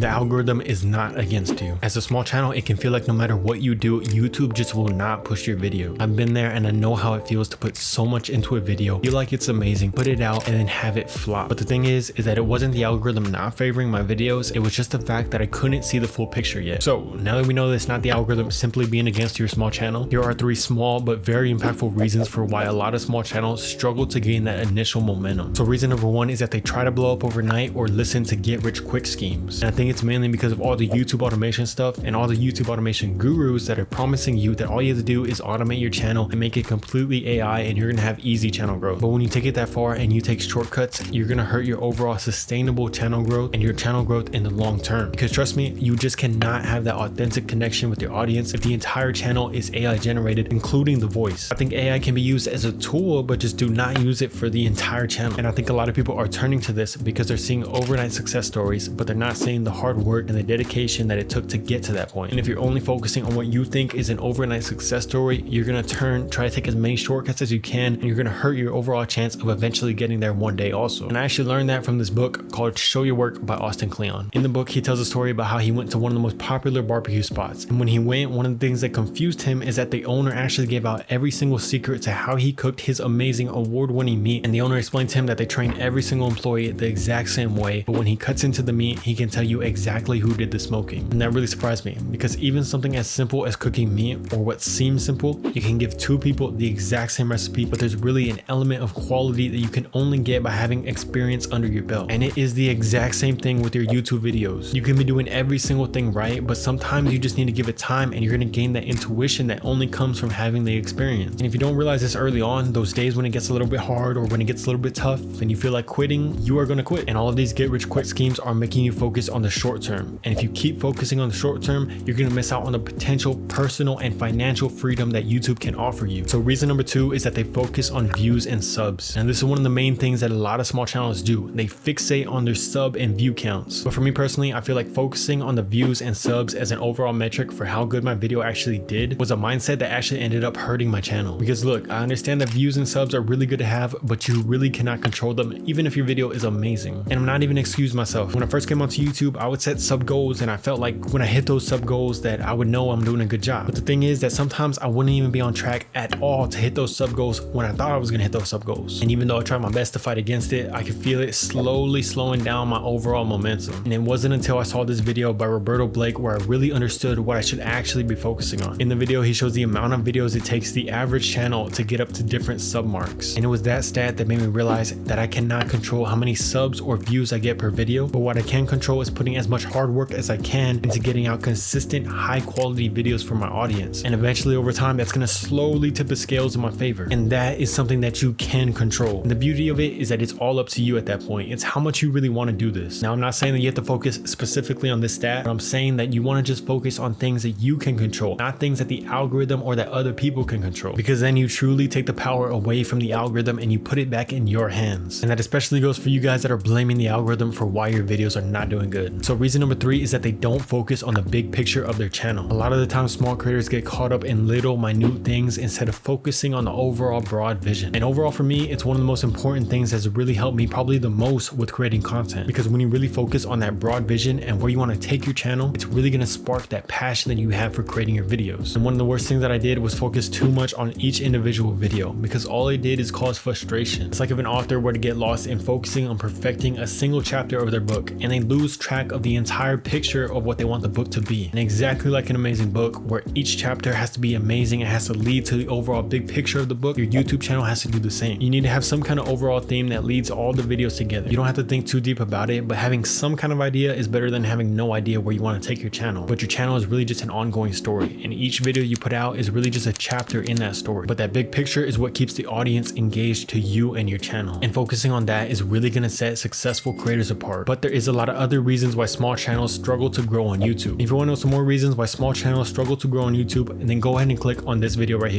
The algorithm is not against you. As a small channel, it can feel like no matter what you do, YouTube just will not push your video. I've been there and I know how it feels to put so much into a video, feel like it's amazing, put it out and then have it flop. But the thing is that it wasn't the algorithm not favoring my videos, it was just the fact that I couldn't see the full picture yet. So now that we know that it's not the algorithm simply being against your small channel, here are 3 small but very impactful reasons for why a lot of small channels struggle to gain that initial momentum. So reason number 1 is that they try to blow up overnight or listen to get rich quick schemes. And I think it's mainly because of all the YouTube automation stuff and all the YouTube automation gurus that are promising you that all you have to do is automate your channel and make it completely AI and you're gonna have easy channel growth. But when you take it that far and you take shortcuts, you're gonna hurt your overall sustainable channel growth and your channel growth in the long term. Because trust me, you just cannot have that authentic connection with your audience if the entire channel is AI generated, including the voice. I think AI can be used as a tool, but just do not use it for the entire channel. And I think a lot of people are turning to this because they're seeing overnight success stories, but they're not seeing the hard work and the dedication that it took to get to that point. And if you're only focusing on what you think is an overnight success story, you're gonna try to take as many shortcuts as you can, and you're gonna hurt your overall chance of eventually getting there one day also. And I actually learned that from this book called Show Your Work by Austin Kleon. In the book, he tells a story about how he went to one of the most popular barbecue spots. And when he went, one of the things that confused him is that the owner actually gave out every single secret to how he cooked his amazing award-winning meat. And the owner explained to him that they train every single employee the exact same way, but when he cuts into the meat, he can tell you exactly who did the smoking. And that really surprised me, because even something as simple as cooking meat, or what seems simple, you can give 2 people the exact same recipe, but there's really an element of quality that you can only get by having experience under your belt. And it is the exact same thing with your YouTube videos. You can be doing every single thing right, but sometimes you just need to give it time, and you're going to gain that intuition that only comes from having the experience. And if you don't realize this early on, those days when it gets a little bit hard or when it gets a little bit tough and you feel like quitting, you are going to quit. And all of these get rich quick schemes are making you focus on the short term. And if you keep focusing on the short term, you're going to miss out on the potential personal and financial freedom that YouTube can offer you. So reason number 2 is that they focus on views and subs. And this is one of the main things that a lot of small channels do. They fixate on their sub and view counts. But for me personally, I feel like focusing on the views and subs as an overall metric for how good my video actually did was a mindset that actually ended up hurting my channel. Because look, I understand that views and subs are really good to have, but you really cannot control them even if your video is amazing. And I'm not even excuse myself. When I first came onto YouTube, I would set sub goals, and I felt like when I hit those sub goals that I would know I'm doing a good job. But the thing is that sometimes I wouldn't even be on track at all to hit those sub goals when I thought I was gonna hit those sub goals. And even though I tried my best to fight against it, I could feel it slowly slowing down my overall momentum. And it wasn't until I saw this video by Roberto Blake where I really understood what I should actually be focusing on. In the video, he shows the amount of videos it takes the average channel to get up to different sub marks. And it was that stat that made me realize that I cannot control how many subs or views I get per video, but what I can control is putting as much hard work as I can into getting out consistent, high quality videos for my audience. And eventually over time, that's gonna slowly tip the scales in my favor. And that is something that you can control. And the beauty of it is that it's all up to you at that point. It's how much you really want to do this. Now, I'm not saying that you have to focus specifically on this stat, but I'm saying that you want to just focus on things that you can control, not things that the algorithm or that other people can control. Because then you truly take the power away from the algorithm and you put it back in your hands. And that especially goes for you guys that are blaming the algorithm for why your videos are not doing good. So reason number 3 is that they don't focus on the big picture of their channel. A lot of the time, small creators get caught up in little minute things instead of focusing on the overall broad vision. And overall for me, it's one of the most important things that's really helped me probably the most with creating content. Because when you really focus on that broad vision and where you want to take your channel, it's really going to spark that passion that you have for creating your videos. And one of the worst things that I did was focus too much on each individual video, because all it did is cause frustration. It's like if an author were to get lost in focusing on perfecting a single chapter of their book and they lose track of the entire picture of what they want the book to be. And exactly like an amazing book where each chapter has to be amazing, it has to lead to the overall big picture of the book, your YouTube channel has to do the same. You need to have some kind of overall theme that leads all the videos together. You don't have to think too deep about it, but having some kind of idea is better than having no idea where you want to take your channel. But your channel is really just an ongoing story, and each video you put out is really just a chapter in that story. But that big picture is what keeps the audience engaged to you and your channel. And focusing on that is really going to set successful creators apart. But there is a lot of other reasons why small channels struggle to grow on YouTube. If you want to know some more reasons why small channels struggle to grow on YouTube, then go ahead and click on this video right here.